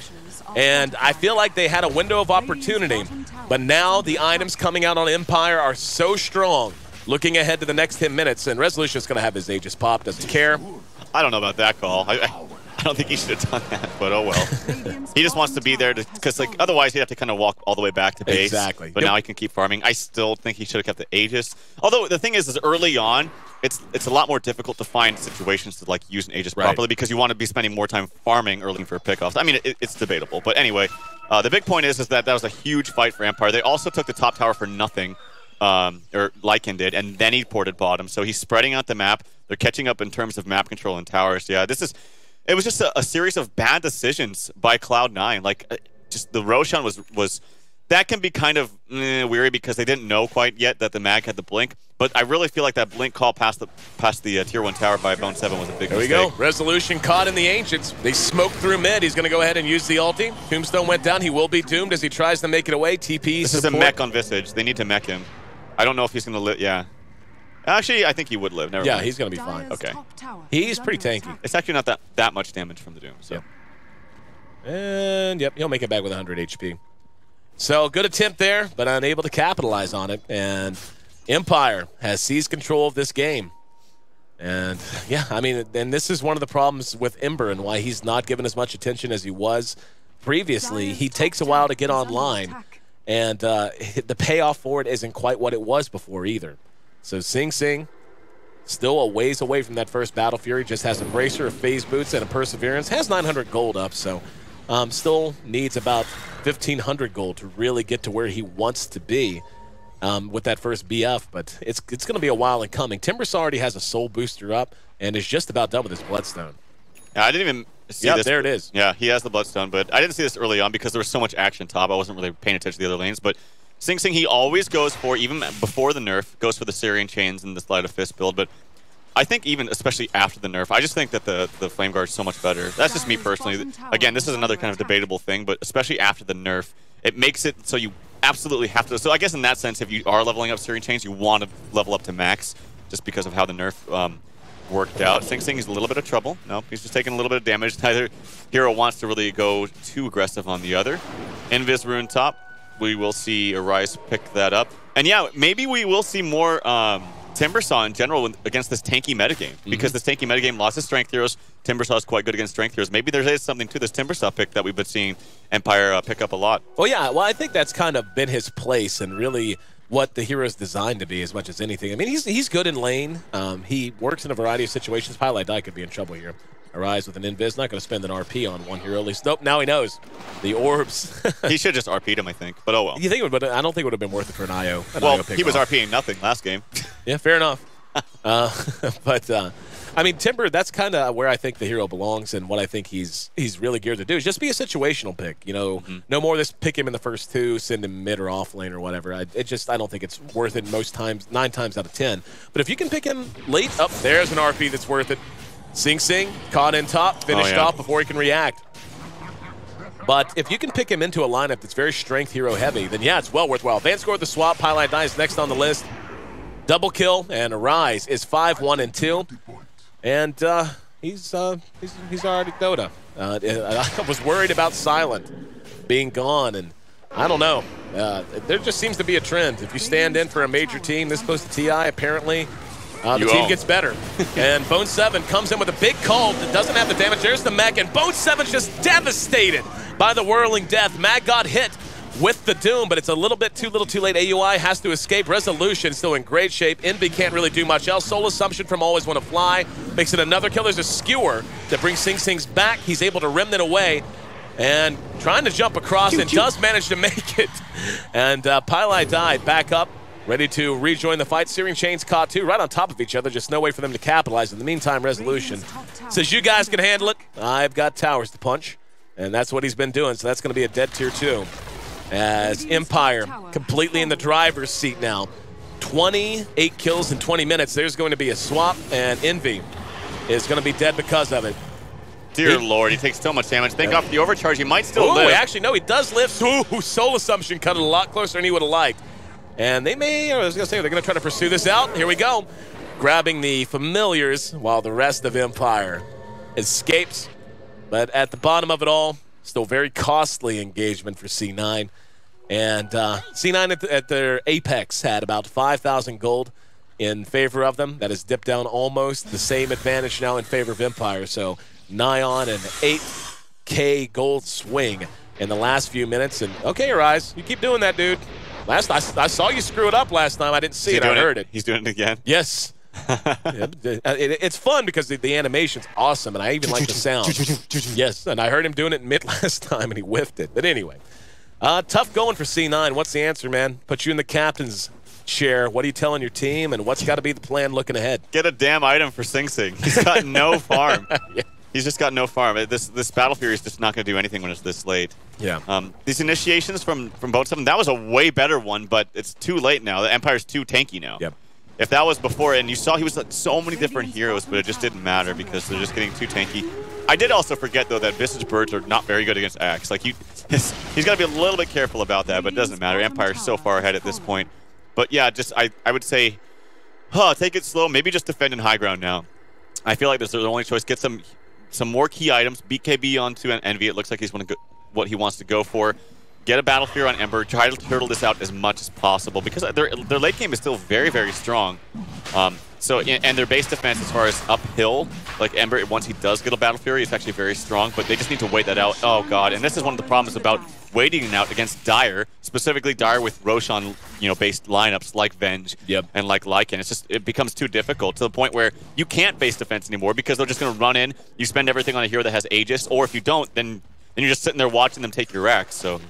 And I feel like they had a window of opportunity. But now the items coming out on Empire are so strong. Looking ahead to the next 10 minutes, and Resolution is going to have his Aegis pop. Doesn't care. I don't know about that call. I don't think he should have done that, but oh well. He just wants to be there because, like, otherwise he'd have to kind of walk all the way back to base. Exactly. But now he can keep farming. I still think he should have kept the Aegis. Although the thing is early on, it's a lot more difficult to find situations to like use an Aegis properly because you want to be spending more time farming early for pickoffs. I mean, it's debatable, but anyway, the big point is that was a huge fight for Empire. They also took the top tower for nothing. Or Lycan did, and then he ported bottom. So he's spreading out the map. They're catching up in terms of map control and towers. Yeah, it was just a series of bad decisions by Cloud9. Like, just the Roshan was that can be kind of weary because they didn't know quite yet that the mag had the blink. But I really feel like that blink call past the tier 1 tower by Bone 7 was a big mistake. There we go. Resolution caught in the Ancients. They smoked through mid. He's going to go ahead and use the ulti. Tombstone went down. He will be doomed as he tries to make it away. TP This support. is a mech on Visage. They need to mech him. I don't know if he's going to live. Yeah. Actually, I think he would live. Never mind. He's going to be fine. Okay. He's pretty tanky. It's actually not that much damage from the Doom. So. Yep. And, yep, he'll make it back with 100 HP. So, good attempt there, but unable to capitalize on it. And Empire has seized control of this game. And, yeah, I mean, and this is one of the problems with Ember and why he's not given as much attention as he was previously. He takes a while to get online. And the payoff for it isn't quite what it was before either. So Sing Sing, still a ways away from that first Battle Fury, just has a Bracer, a Phase Boots, and a Perseverance. Has 900 gold up, so still needs about 1,500 gold to really get to where he wants to be with that first BF. But it's going to be a while in coming. Timbersaw already has a Soul Booster up and is just about done with his Bloodstone. Yeah, I didn't even see this. There it is. Yeah, he has the Bloodstone, but I didn't see this early on because there was so much action top. I wasn't really paying attention to the other lanes, but Sing Sing, he always goes for, even before the nerf, goes for the Syrian Chains and the Sleight of Fist build, but I think even, especially after the nerf, I just think that the Flame Guard is so much better. That's just me personally. Again, this is another kind of debatable thing, but especially after the nerf, it makes it so you absolutely have to. So I guess in that sense, if you are leveling up Syrian Chains, you want to level up to max just because of how the nerf worked out. Sing Sing is a little bit of trouble. No, he's just taking a little bit of damage. Neither hero wants to really go too aggressive on the other. Invis Rune top. We will see Arise pick that up. And yeah, maybe we will see more Timbersaw in general against this tanky metagame. Because this tanky metagame lots of strength heroes. Timbersaw is quite good against strength heroes. Maybe there is something to this Timbersaw pick that we've been seeing Empire pick up a lot. Well, yeah. Well, I think that's kind of been his place and really what the hero is designed to be as much as anything. I mean, he's good in lane. He works in a variety of situations. Highlight Die could be in trouble here. Arise with an invis, not going to spend an RP on one hero at least. Nope, now he knows. The orbs. He should just RP'd him, I think, but oh well. You think it would, but I don't think it would have been worth it for an IO. Well, he was RPing nothing last game. Yeah, fair enough. But, I mean, Timber, that's kind of where I think the hero belongs and what I think he's really geared to do is just be a situational pick. You know, no more of this pick him in the first 2, send him mid or off lane or whatever. I don't think it's worth it most times, 9 times out of 10. But if you can pick him late, there's an RP that's worth it. Sing Sing, caught in top, finished off before he can react. But if you can pick him into a lineup that's very strength hero heavy, then yeah, it's well worthwhile. Van scored the swap, Highlight Die is next on the list. Double kill, and Arise is 5-1-2. And he's already Dota. I was worried about Silent being gone, and I don't know. There just seems to be a trend. If you stand in for a major team this close to TI, apparently the team gets better. And Bone 7 comes in with a big call that doesn't have the damage. There's the mech, and Bone 7's just devastated by the Whirling Death. Mag got hit with the Doom, but it's a little too late. AUI has to escape. Resolution still in great shape. Envy can't really do much else. Soul Assumption from Always Want to Fly makes it another kill. There's a skewer that brings Sing Sing's back. He's able to remnant away and trying to jump across and does manage to make it. And Pylai died back up, ready to rejoin the fight. Searing Chains caught too, right on top of each other. Just no way for them to capitalize. In the meantime, Resolution says, you guys can handle it. I've got towers to punch. And that's what he's been doing, so that's going to be a dead tier 2. As Empire completely in the driver's seat now. 28 kills in 20 minutes. There's going to be a swap, and Envy is going to be dead because of it. Dear Lord, he takes so much damage. Thank God for the overcharge. He might still live. Actually, no, he does live. Ooh, soul assumption cut it a lot closer than he would have liked. And they may, I was going to say, they're going to try to pursue this out. Here we go. Grabbing the familiars while the rest of Empire escapes. But at the bottom of it all, still very costly engagement for C9. And C9 at their apex had about 5,000 gold in favor of them. That has dipped down almost the same advantage now in favor of Empire. So nigh on an 8K gold swing in the last few minutes. And okay, Arise, you keep doing that, dude. I saw you screw it up last time. I didn't see it. I heard it. He's doing it again? Yes. It's fun because the animation's awesome, and I even like the sound. Yes, and I heard him doing it in mid last time, and he whiffed it. But anyway, tough going for C9. What's the answer, man? Put you in the captain's chair. What are you telling your team, and what's got to be the plan looking ahead? Get a damn item for Sing Sing. He's got no farm. Yeah. He's just got no farm. This Battle Fury is just not going to do anything when it's this late. Yeah. These initiations from both of them, that was a way better one, but it's too late now. The Empire's too tanky now. Yep. If that was before, and you saw he was like so many different heroes, but it just didn't matter because they're just getting too tanky. I did also forget, though, that Visage Birds are not very good against Axe. Like, he's got to be a little bit careful about that, but it doesn't matter. Empire's so far ahead at this point. But yeah, just I would say, take it slow. Maybe just defend in high ground now. I feel like this is the only choice. Get some more key items. BKB onto Envy. It looks like he's what he wants to go for. Get a Battle Fury on Ember. Try to turtle this out as much as possible because their late game is still very, very strong. And their base defense as far as uphill, like Ember, once he does get a Battle Fury, it's actually very strong, but they just need to wait that out. Oh, God. And this is one of the problems about waiting it out against Dire, specifically Dire with Roshan, based lineups like Venge and like Lycan. It becomes too difficult to the point where you can't base defense anymore because they're just going to run in, you spend everything on a hero that has Aegis, or if you don't, then you're just sitting there watching them take your racks. So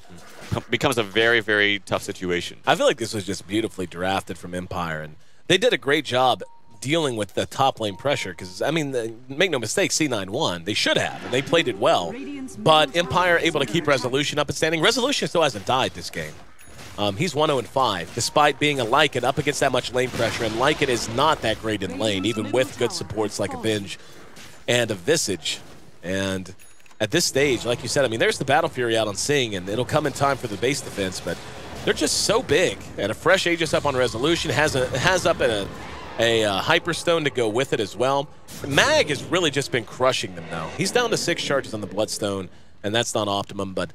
it becomes a very, very tough situation. I feel like this was just beautifully drafted from Empire, and they did a great job dealing with the top lane pressure because, I mean, make no mistake, C9 won. They should have, and they played it well. But Empire able to keep Resolution up and standing. Resolution still hasn't died this game. He's 1-0-5, despite being a Lycan up against that much lane pressure, and Lycan is not that great in lane, even with good supports like a Venge and a Visage. And at this stage, like you said, I mean, there's the Battle Fury out on Sing, and it'll come in time for the base defense, but they're just so big. And a fresh Aegis up on Resolution has up a Hyperstone to go with it as well. Mag has really just been crushing them, though. He's down to 6 charges on the Bloodstone, and that's not optimum, but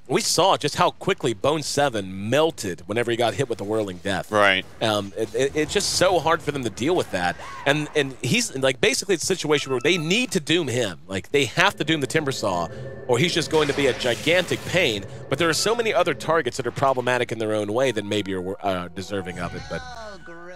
we saw just how quickly Bone 7 melted whenever he got hit with the Whirling Death. Right. It's just so hard for them to deal with that. And he's, like, basically it's a situation where they need to doom him. Like, they have to doom the Timbersaw, or he's just going to be a gigantic pain. But there are so many other targets that are problematic in their own way that maybe are deserving of it. But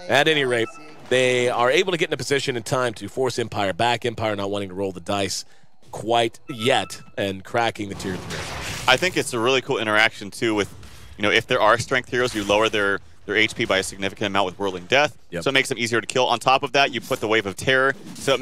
at any rate, they are able to get in a position in time to force Empire back. Empire not wanting to roll the dice quite yet and cracking the tier 3. I think it's a really cool interaction too with, if there are strength heroes, you lower their HP by a significant amount with Whirling Death, so it makes them easier to kill. On top of that, you put the Wave of Terror, so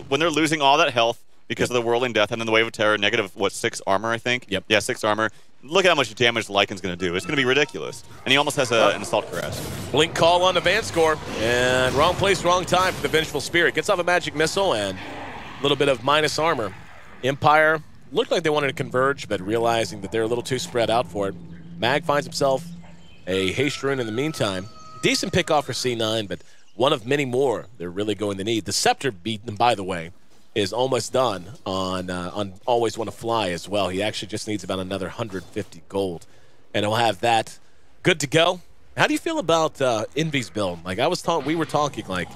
when they're losing all that health because of the Whirling Death and then the Wave of Terror, negative 6 armor, I think. Yep. Yeah, 6 armor. Look at how much damage Lycan's going to do. It's going to be ridiculous. And he almost has an Assault Cuirass. Blink call on the Van score, and wrong place, wrong time for the Vengeful Spirit. Gets off a Magic Missile and a little bit of minus armor. Empire looked like they wanted to converge, but realizing that they're a little too spread out for it. Mag finds himself a Haste Rune in the meantime. Decent pick off for C9, but one of many more they're really going to need. The Scepter beat them, by the way, is almost done on Always Want to Fly as well. He actually just needs about another 150 gold, and he'll have that good to go. How do you feel about Envy's build? Like we were talking, like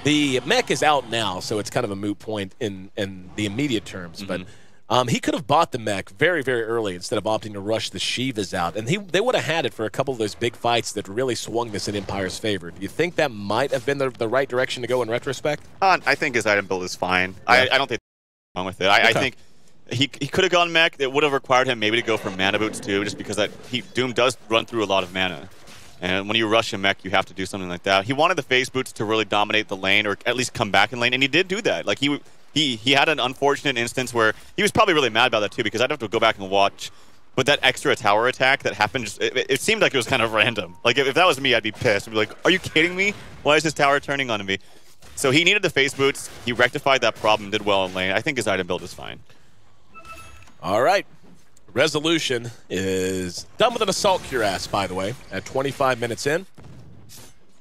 the mech is out now, so it's kind of a moot point in the immediate terms, but he could have bought the mech very, very early instead of opting to rush the Shivas out, and they would have had it for a couple of those big fights that really swung this in Empire's favor. Do you think that might have been the right direction to go in retrospect? I think his item build is fine. Yeah. I don't think there's wrong with it. I think he could have gone mech. It would have required him maybe to go for mana boots too, just because Doom does run through a lot of mana. And when you rush a mech, you have to do something like that. He wanted the phase boots to really dominate the lane, or at least come back in lane, and he did do that. Like he had an unfortunate instance where he was probably really mad about that too, because I'd have to go back and watch. But that extra tower attack that happened, it seemed like it was kind of random. Like if that was me, I'd be pissed. I'd be like, "Are you kidding me? Why is this tower turning on me?" So he needed the phase boots. He rectified that problem, did well in lane. I think his item build is fine. All right. Resolution is done with an Assault Cuirass, by the way, at 25 minutes in.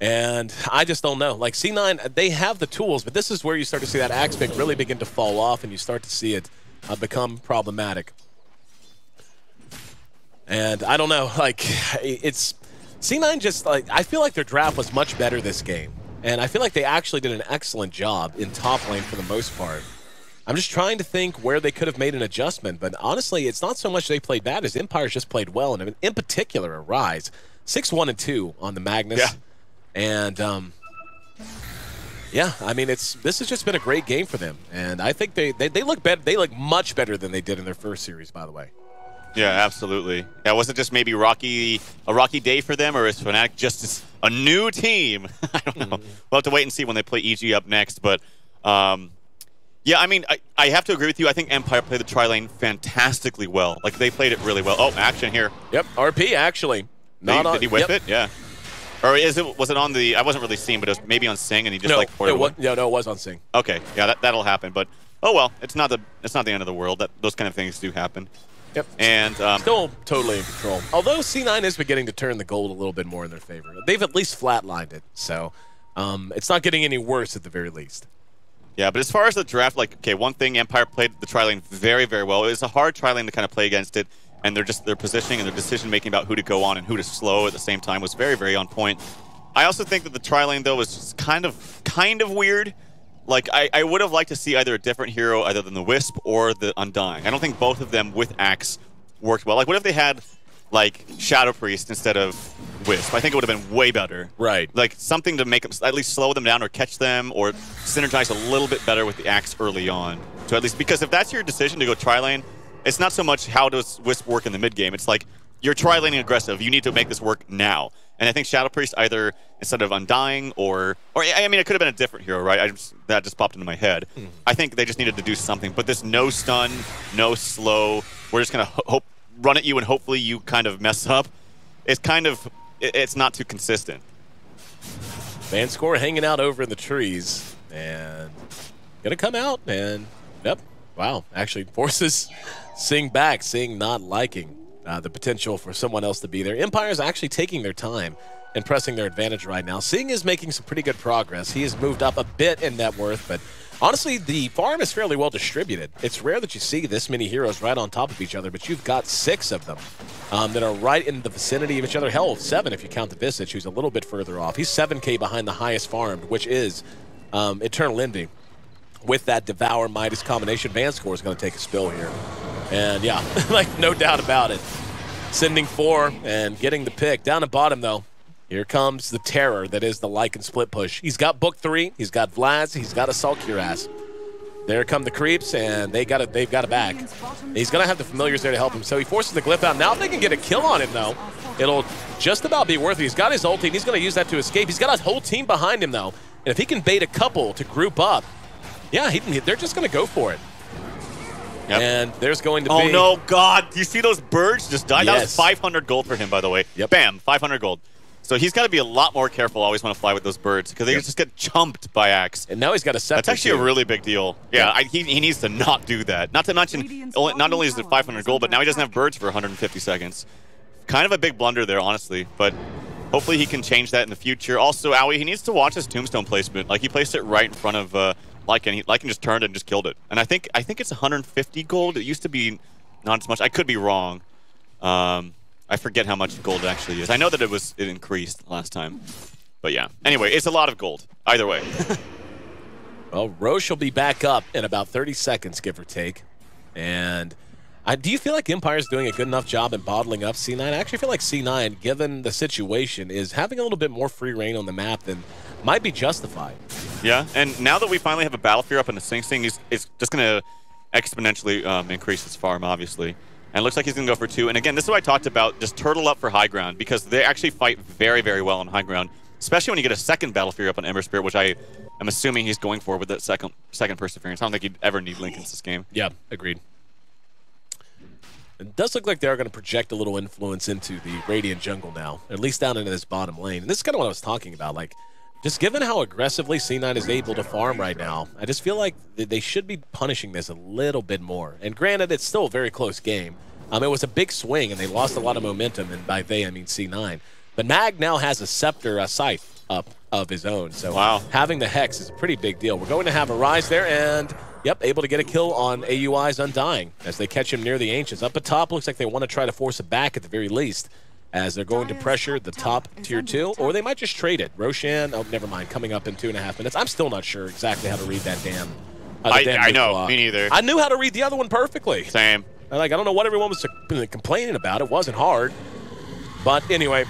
And I just don't know. Like, C9, they have the tools, but this is where you start to see that axe pick really begin to fall off, and you start to see it become problematic. And I don't know, like, it's... C9 just, like, I feel like their draft was much better this game. And I feel like they actually did an excellent job in top lane for the most part. I'm just trying to think where they could have made an adjustment, but honestly, it's not so much they played bad as Empire's just played well, and in particular, a Rise. 6-1-2 on the Magnus. Yeah. And, yeah, I mean, this has just been a great game for them. And I think they look better. They look much better than they did in their first series, by the way. Yeah, absolutely. Yeah, was it just maybe a rocky day for them, or is Fnatic just a new team? I don't know. We'll have to wait and see when they play EG up next. But, yeah, I mean, I have to agree with you. I think Empire played the tri-lane fantastically well. Like, they played it really well. Oh, action here. Yep, RP, actually. Did he whip it? Yeah. Or was it on the... I wasn't really seeing, but it was maybe on Sing, and he just, like, poured it. No, it was on Sing. Okay, yeah, that'll happen. But, oh, well, it's not the end of the world. Those kind of things do happen. Yep. And still totally in control. Although C9 is beginning to turn the gold a little bit more in their favor. They've at least flatlined it, so it's not getting any worse at the very least. Yeah, but as far as the draft, like, okay, one thing, Empire played the tri-lane very, very well. It was a hard tri-lane to kind of play against it, and their positioning and their decision-making about who to go on and who to slow at the same time was very, very on point. I also think that the tri-lane, though, was just kind of weird. Like, I would have liked to see either a different hero other than the Wisp or the Undying. I don't think both of them with Axe worked well. Like, what if they had, like, Shadow Priest instead of Wisp? I think it would have been way better. Right. Like, something to make them, at least slow them down or catch them or synergize a little bit better with the Axe early on. So at least, because if that's your decision to go tri-lane, it's not so much how does Wisp work in the mid-game. It's like, you're tri-laning aggressive. You need to make this work now. And I think Shadow Priest either instead of Undying or I mean, it could have been a different hero, right? That just popped into my head. I think they just needed to do something. But this no stun, no slow, we're just going to run at you and hopefully you kind of mess up. It's not too consistent. Vanscore hanging out over in the trees and going to come out and, yep, wow, actually forces Sing back, Sing not liking the potential for someone else to be there. Empire's actually taking their time and pressing their advantage right now. Sing is making some pretty good progress. He has moved up a bit in net worth, but honestly, the farm is fairly well distributed. It's rare that you see this many heroes right on top of each other, but you've got 6 of them that are right in the vicinity of each other. Hell, 7 if you count the Visage, who's a little bit further off. He's 7K behind the highest farmed, which is Eternal Envy. With that Devour Midas combination, Vanscore is going to take a spill here. And yeah, like no doubt about it. Sending 4 and getting the pick. Down at bottom, though, here comes the terror that is the Lycan split push. He's got Book 3, he's got Vlad, he's got Assault Cuirass. There come the creeps, and they've got it back. He's going to have the familiars there to help him, so he forces the glyph out. Now if they can get a kill on him, though, it'll just about be worth it. He's got his ulti, and he's going to use that to escape. He's got a whole team behind him, though, and if he can bait a couple to group up, yeah, they're just going to go for it. Yep. And there's going to be... Oh, no, God. Do you see those birds just die? Yes. That was 500 gold for him, by the way. Yep. Bam, 500 gold. So he's got to be a lot more careful always when to fly with those birds because they just get chumped by Axe. And now he's got a scepter. That's actually a really big deal. Yeah, he needs to not do that. Not to mention, not only is it 500 gold, but now he doesn't have birds for 150 seconds. Kind of a big blunder there, honestly. But hopefully he can change that in the future. Also, Aoi, he needs to watch his tombstone placement. Like, he placed it right in front of... Lycan. Lycan just turned and just killed it. And I think it's 150 gold. It used to be not as much. I could be wrong. I forget how much gold it actually is. I know that it increased last time. But yeah. Anyway, it's a lot of gold. Either way. Well, Roche will be back up in about 30 seconds, give or take. And do you feel like Empire's doing a good enough job in bottling up C9? I actually feel like C9, given the situation, is having a little bit more free reign on the map than might be justified. Yeah, and now that we finally have a Battle Fear up in the Sing Sing, it's just going to exponentially increase his farm, obviously. And it looks like he's going to go for 2. And again, this is what I talked about, just turtle up for high ground, because they actually fight very, very well on high ground, especially when you get a second Battle Fear up on Ember Spirit, which I am assuming he's going for with that second Perseverance. I don't think he'd ever need Linken's this game. Yeah, agreed. It does look like they are going to project a little influence into the Radiant jungle now, at least down into this bottom lane. And this is kind of what I was talking about. Like, Just given how aggressively C9 is able to farm right now, I just feel like they should be punishing this a little bit more. And granted, it's still a very close game. It was a big swing, and they lost a lot of momentum, and by they, I mean C9. But Mag now has a Scepter, a Scythe up of his own, so having the Hex is a pretty big deal. We're going to have a Rise there, and yep, able to get a kill on AUI's Undying as they catch him near the Ancients. Up at top, looks like they want to try to force it back at the very least, as they're going to pressure the top tier 2, or they might just trade it. Roshan, oh, never mind, coming up in 2.5 minutes. I'm still not sure exactly how to read that damn I know, me neither. I knew how to read the other one perfectly. Same. I don't know what everyone was complaining about. It wasn't hard. But anyway.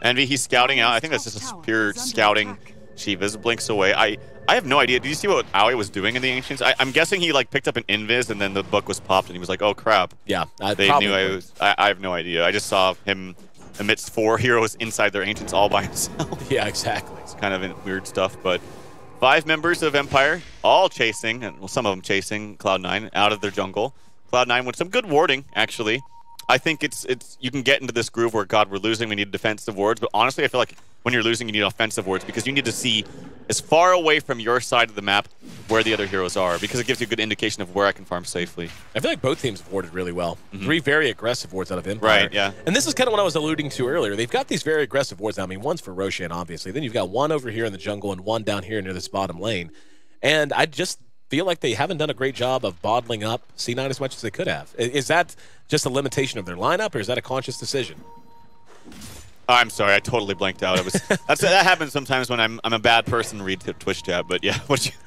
Envy, he's scouting out. I think that's just a pure scouting. Shivas blinks away. I have no idea. Did you see what Aoi was doing in the Ancients? I'm guessing he like picked up an invis and then the book was popped and he was like, oh crap. Yeah, they knew I was. I have no idea. I just saw him amidst 4 heroes inside their Ancients all by himself. Yeah, exactly. It's kind of weird stuff, but 5 members of Empire all chasing, and well, some of them chasing Cloud9 out of their jungle. Cloud9 with some good warding, actually. I think it's you can get into this groove where, God, we're losing, we need defensive wards, but honestly, I feel like when you're losing, you need offensive wards because you need to see as far away from your side of the map where the other heroes are because it gives you a good indication of where I can farm safely. I feel like both teams have warded really well. 3 very aggressive wards out of Empire. Right, yeah. And this is kind of what I was alluding to earlier. They've got these very aggressive wards now. I mean, one's for Roshan, obviously. Then you've got one over here in the jungle and one down here near this bottom lane. And I just feel like they haven't done a great job of bottling up C9 as much as they could have. Is that just a limitation of their lineup, or is that a conscious decision? I'm sorry, I totally blanked out. That happens sometimes when I'm a bad person to read Twitch chat, but yeah,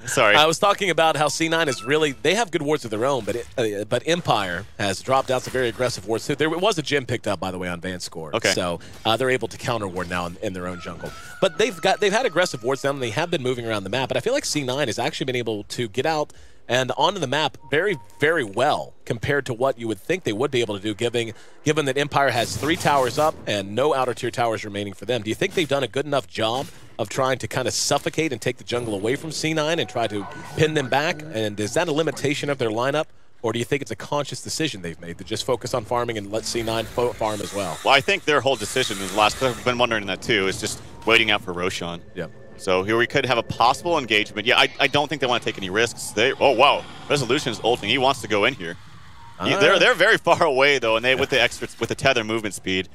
sorry. I was talking about how C9 is really, they have good wards of their own, but Empire has dropped out some very aggressive wards too. There was a gem picked up, by the way, on Van's score. Okay. So they're able to counter ward now in their own jungle. But they've had aggressive wards down, and they have been moving around the map, but I feel like C9 has actually been able to get out and onto the map very, very well compared to what you would think they would be able to do, given that Empire has 3 towers up and no outer tier towers remaining for them. Do you think they've done a good enough job of trying to kind of suffocate and take the jungle away from C9 and try to pin them back? And is that a limitation of their lineup? Or do you think it's a conscious decision they've made to just focus on farming and let C9 farm as well? Well, I think their whole decision is last, because I've been wondering that too, is just waiting out for Roshan. Yep. So here we could have a possible engagement. Yeah, I don't think they want to take any risks. Oh, wow. Resolution is ulting. He wants to go in here. They're very far away, though, and with the tether movement speed,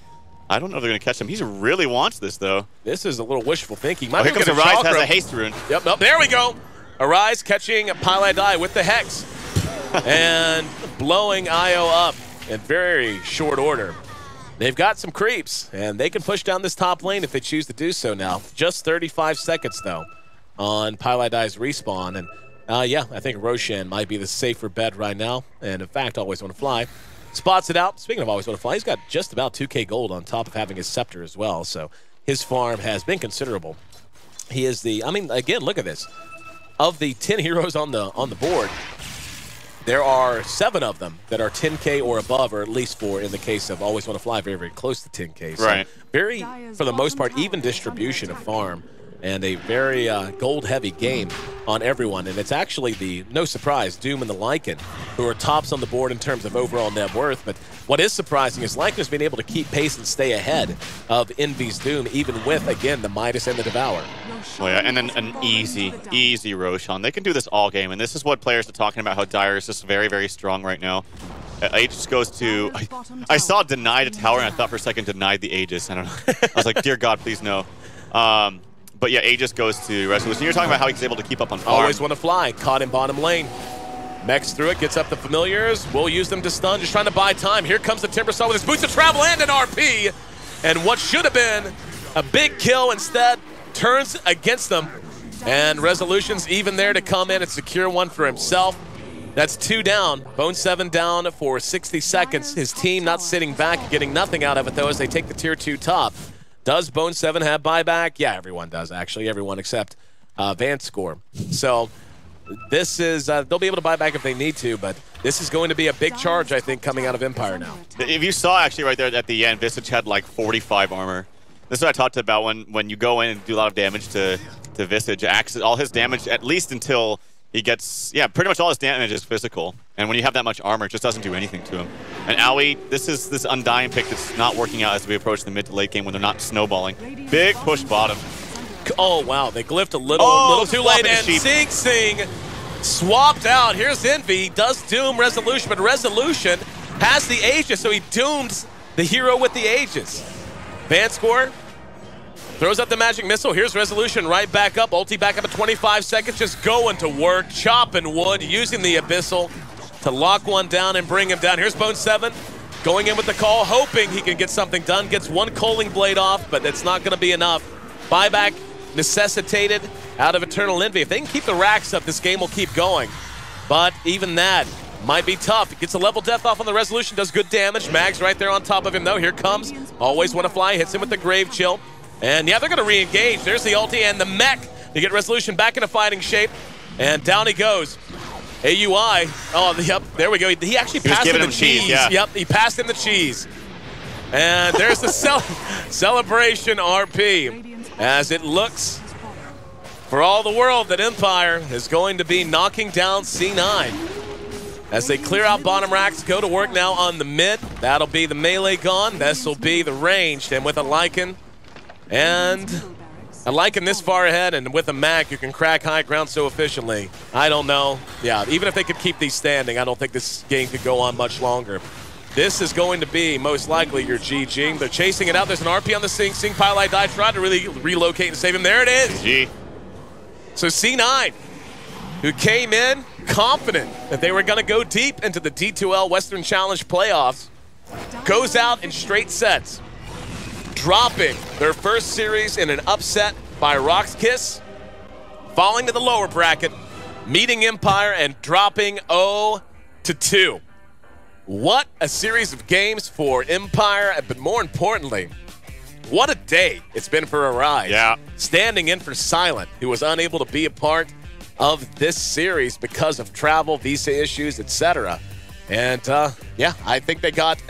I don't know if they're going to catch him. He really wants this, though. This is a little wishful thinking. Here comes Arise, has a haste rune. Yep, nope, there we go. Arise catching Pilot with the Hex and blowing Io up in very short order. They've got some creeps, and they can push down this top lane if they choose to do so now. Just 35 seconds, though, on Pilot's respawn. And, yeah, I think Roshan might be the safer bet right now. And, in fact, Always Want to Fly spots it out. Speaking of Always Want to Fly, he's got just about 2K gold on top of having his Scepter as well. So his farm has been considerable. He is the, I mean, again, look at this. Of the 10 heroes on the board, there are 7 of them that are 10K or above, or at least 4 in the case of Always Want to Fly, very, very close to 10K. So right. Very, for the most part, even distribution of farm and a very gold-heavy game on everyone. And it's actually no surprise, Doom and the Lycan, who are tops on the board in terms of overall net worth. But what is surprising is Lycan's been able to keep pace and stay ahead of Envy's Doom, even with, again, the Midas and the Devour. Oh yeah, and then an easy Roshan. They can do this all game, and this is what players are talking about, how Dire is just very, very strong right now. Aegis goes to... I saw denied a tower, and I thought for a second denied the Aegis. I don't know. I was like, dear God, please no. But yeah, Aegis goes to Resolution. You're talking about how he's able to keep up on farm. Always Want to Fly, caught in bottom lane. Mechs through it, gets up the familiars. We'll use them to stun, just trying to buy time. Here comes the Timbersaw with his boots of travel and an RP. And what should have been a big kill instead turns against them. And Resolution's even there to come in and secure one for himself. That's 2 down. Bone 7 down for 60 seconds. His team not sitting back, getting nothing out of it, though, as they take the tier 2 top. Does Bone 7 have buyback? Yeah, everyone does, actually. Everyone except Van's score. So this is, they'll be able to buy back if they need to, but this is going to be a big charge, I think, coming out of Empire now. If you saw, actually, right there at the end, Visage had like 45 armor. This is what I talked about when you go in and do a lot of damage to Visage. All his damage, at least until he gets, yeah, pretty much all his damage is physical. And when you have that much armor, it just doesn't do anything to him. And Aoi, this is this Undying pick that's not working out as we approach the mid to late game when they're not snowballing. Big push bottom. Oh, wow. They glyphed a little too late. And Sing swapped out. Here's Envy. Does doom Resolution, but Resolution has the Aegis, so he dooms the hero with the Aegis. Vanscore throws up the magic missile. Here's Resolution right back up. Ulti back up at 25 seconds. Just going to work. Chopping wood. Using the Abyssal to lock one down and bring him down. Here's Bone 7 going in with the call, hoping he can get something done. Gets one Coaling Blade off, but it's not going to be enough. Buyback necessitated out of Eternal Envy. If they can keep the racks up, this game will keep going. But even that might be tough. He gets a level death off on the Resolution, does good damage. Mag's right there on top of him, though. Here comes Always Wanna Fly, hits him with the Grave Chill. And yeah, they're going to re-engage. There's the ulti and the mech to get Resolution back into fighting shape. And down he goes. AUI. Oh, yep, there we go. He actually passed him the cheese. Yeah. Yep, he passed him the cheese. And there's the celebration RP. As it looks for all the world that Empire is going to be knocking down C9. As they clear out bottom racks, go to work now on the mid. That'll be the melee gone. This will be the ranged. And with a Lycan, and a Lycan this far ahead, and with a Mag, you can crack high ground so efficiently. I don't know. Yeah, even if they could keep these standing, I don't think this game could go on much longer. This is going to be most likely your GG. They're chasing it out. There's an RP on the Sing. Sing Pilot died, tried to really relocate and save him. There it is. G. So C9, who came in confident that they were going to go deep into the D2L Western Challenge playoffs, goes out in straight sets, dropping their first series in an upset by Rock's Kiss, falling to the lower bracket, meeting Empire, and dropping 0-2. What a series of games for Empire, but more importantly, what a day it's been for Arise. Yeah. Standing in for Silent, who was unable to be a part of this series because of travel, visa issues, etc. And yeah, I think they got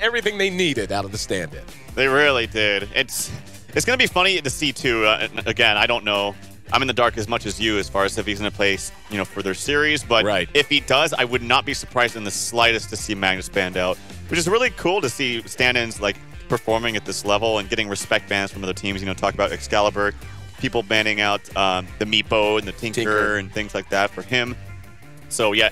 everything they needed out of the stand-in. They really did. It's going to be funny to see too. Again, I don't know. I'm in the dark as much as you as far as if he's going to play, for their series. But if he does, I would not be surprised in the slightest to see Magnus banned out, which is really cool to see stand-ins like performing at this level and getting respect bans from other teams. Talk about Excalibur, people banning out the Meepo and the Tinker and things like that for him. So yeah,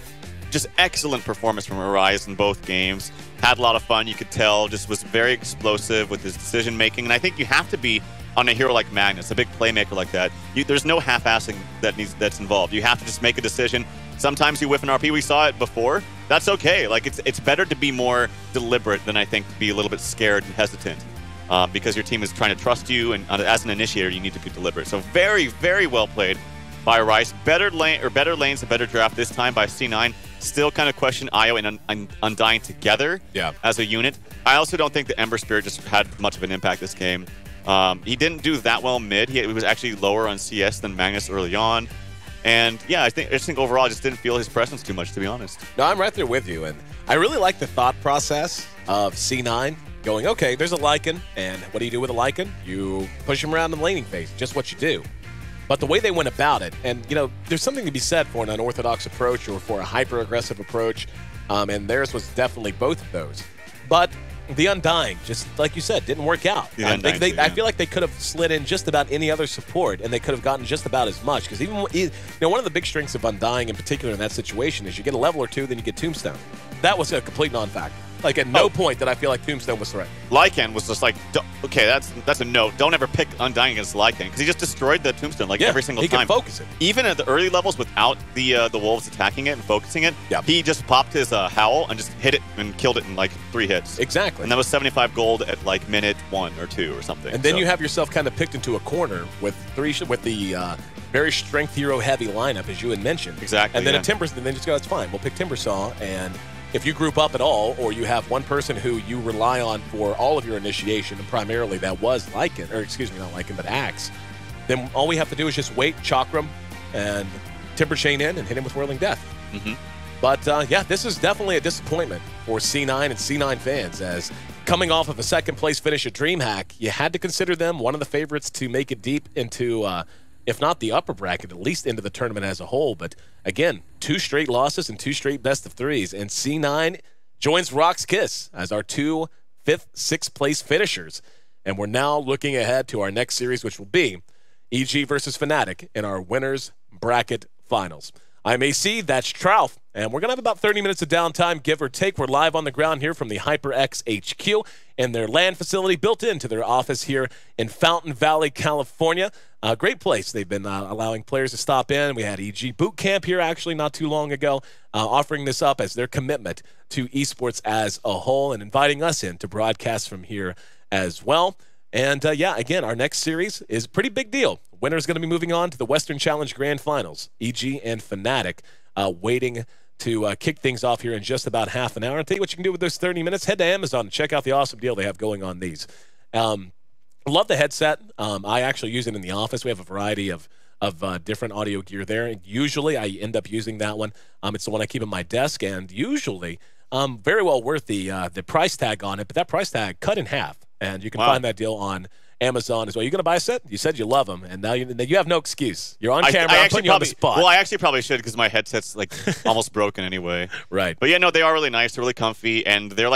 just excellent performance from Arise in both games. Had a lot of fun, you could tell. Just was very explosive with his decision making, and I think you have to be on a hero like Magnus, a big playmaker like that. There's no half-assing that's involved. You have to just make a decision. Sometimes you whiff an RP. We saw it before. That's okay. Like it's better to be more deliberate than I think to be a little bit scared and hesitant, because your team is trying to trust you, and as an initiator, you need to be deliberate. So very, very well played by Rice. Better lanes, a better draft this time by C9. Still kind of question Io and Undying together as a unit. I also don't think the Ember Spirit just had much of an impact this game. He didn't do that well mid. He was actually lower on CS than Magnus early on. And yeah, I just think overall I just didn't feel his presence too much, to be honest. No, I'm right there with you. And I really like the thought process of C9 going, okay, there's a Lycan, and what do you do with a Lycan? You push him around in the laning phase, just what you do. But the way they went about it, and there's something to be said for an unorthodox approach or for a hyper-aggressive approach, and theirs was definitely both of those. But the Undying, just like you said, didn't work out. I feel like they could have slid in just about any other support, and they could have gotten just about as much. Because one of the big strengths of Undying in particular in that situation is you get a level or two, then you get Tombstone. That was a complete non-factor. Like, at no point did I feel like Tombstone was threatened. Lycan was just like, okay, that's a no. Don't ever pick Undying against Lycan, because he just destroyed the Tombstone every single time. He can focus it. Even at the early levels without the Wolves attacking it and focusing it, he just popped his Howl and just hit it and killed it in like 3 hits. Exactly. And that was 75 gold at like minute 1 or 2 or something. And then you have yourself kind of picked into a corner with the very strength hero heavy lineup, as you had mentioned. Exactly. And then then just go, that's fine. We'll pick Timbersaw, and if you group up at all, or you have one person who you rely on for all of your initiation, and primarily that was Lycan, or excuse me, not Lycan, but Axe, then all we have to do is just wait, Chakram, and Timber Chain in and hit him with Whirling Death. But yeah, this is definitely a disappointment for C9 and C9 fans, as coming off of a second-place finish at DreamHack, you had to consider them one of the favorites to make it deep into if not the upper bracket, at least into the tournament as a whole. But again, 2 straight losses and 2 straight best-of-3s. And C9 joins Rock's Kiss as our 2 5th, 6th place finishers. And we're now looking ahead to our next series, which will be EG versus Fnatic in our winners bracket finals. I'm AC, that's Trout, and we're going to have about 30 minutes of downtime, give or take. We're live on the ground here from the HyperX HQ and their LAN facility built into their office here in Fountain Valley, California. Great place. They've been allowing players to stop in. We had EG Boot Camp here actually not too long ago, offering this up as their commitment to esports as a whole and inviting us in to broadcast from here as well. And yeah, again, our next series is a pretty big deal. Winner's going to be moving on to the Western Challenge Grand Finals. EG and Fnatic waiting to kick things off here in just about half an hour. I'll tell you what you can do with those 30 minutes. Head to Amazon and check out the awesome deal they have going on these. Love the headset. I actually use it in the office. We have a variety of different audio gear there. Usually, I end up using that one. It's the one I keep at my desk, and usually, very well worth the price tag on it. But that price tag cut in half, and you can find that deal on Amazon as well. You going to buy a set? You said you love them, and now you have no excuse. You're on camera. I'm putting you on the spot. Well, I actually probably should because my headset's like almost broken anyway. Right. But yeah, no, they are really nice. They're really comfy, and they're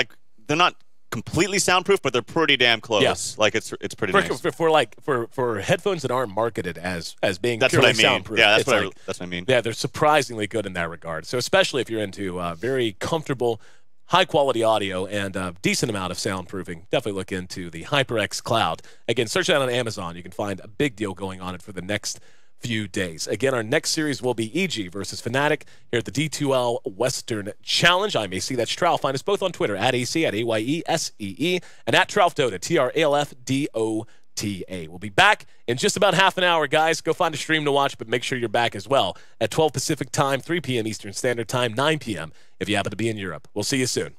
not completely soundproof, but they're pretty damn close. Yeah. Like it's pretty nice. For headphones that aren't marketed as being that's purely what I mean. soundproof. Yeah, that's what I mean. Yeah, they're surprisingly good in that regard. So especially if you're into very comfortable, high-quality audio and a decent amount of soundproofing, definitely look into the HyperX Cloud. Again, search that on Amazon. You can find a big deal going on it for the next few days. Again, our next series will be EG versus Fnatic here at the D2L Western Challenge. I'm AC, that's Trout. Find us both on Twitter, at AC, at AYESEE, and at Tralfdota, TRALFDOTA. We'll be back in just about half an hour, guys. Go find a stream to watch, but make sure you're back as well at 12 Pacific time, 3 p.m. Eastern Standard Time, 9 p.m. if you happen to be in Europe. We'll see you soon.